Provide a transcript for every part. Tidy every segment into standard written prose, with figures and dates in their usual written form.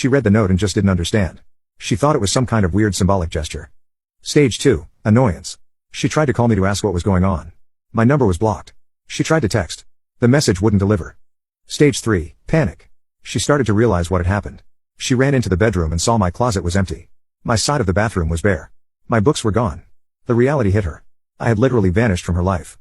She read the note and just didn't understand. She thought it was some kind of weird symbolic gesture. Stage 2. Annoyance. She tried to call me to ask what was going on. My number was blocked. She tried to text. The message wouldn't deliver. Stage 3. Panic. She started to realize what had happened. She ran into the bedroom and saw my closet was empty. My side of the bathroom was bare. My books were gone. The reality hit her. I had literally vanished from her life.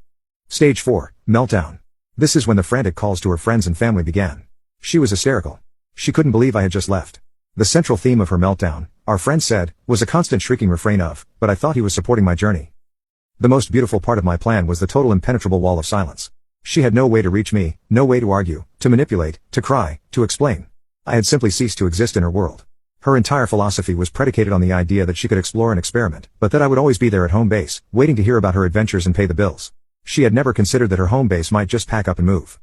Stage 4. Meltdown. This is when the frantic calls to her friends and family began. She was hysterical. She couldn't believe I had just left. The central theme of her meltdown, our friend said, was a constant shrieking refrain of, "But I thought he was supporting my journey." The most beautiful part of my plan was the total impenetrable wall of silence. She had no way to reach me, no way to argue, to manipulate, to cry, to explain. I had simply ceased to exist in her world. Her entire philosophy was predicated on the idea that she could explore and experiment, but that I would always be there at home base, waiting to hear about her adventures and pay the bills. She had never considered that her home base might just pack up and move.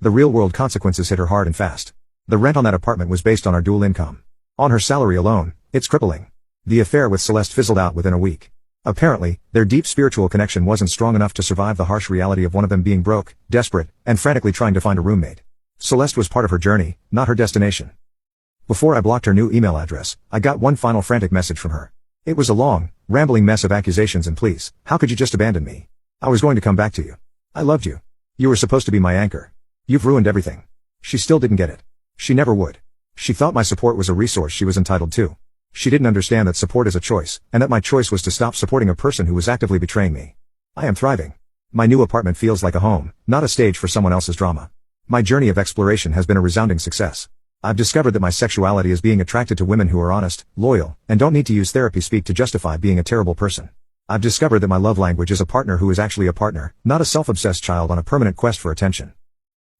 The real-world consequences hit her hard and fast. The rent on that apartment was based on our dual income. On her salary alone, it's crippling. The affair with Celeste fizzled out within a week. Apparently, their deep spiritual connection wasn't strong enough to survive the harsh reality of one of them being broke, desperate, and frantically trying to find a roommate. Celeste was part of her journey, not her destination. Before I blocked her new email address, I got one final frantic message from her. It was a long, rambling mess of accusations and pleas. How could you just abandon me? I was going to come back to you. I loved you. You were supposed to be my anchor. You've ruined everything. She still didn't get it. She never would. She thought my support was a resource she was entitled to. She didn't understand that support is a choice, and that my choice was to stop supporting a person who was actively betraying me. I am thriving. My new apartment feels like a home, not a stage for someone else's drama. My journey of exploration has been a resounding success. I've discovered that my sexuality is being attracted to women who are honest, loyal, and don't need to use therapy speak to justify being a terrible person. I've discovered that my love language is a partner who is actually a partner, not a self-obsessed child on a permanent quest for attention.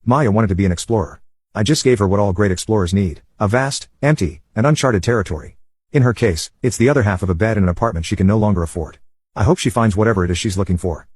Maya wanted to be an explorer. I just gave her what all great explorers need, a vast, empty, and uncharted territory. In her case, it's the other half of a bed in an apartment she can no longer afford. I hope she finds whatever it is she's looking for.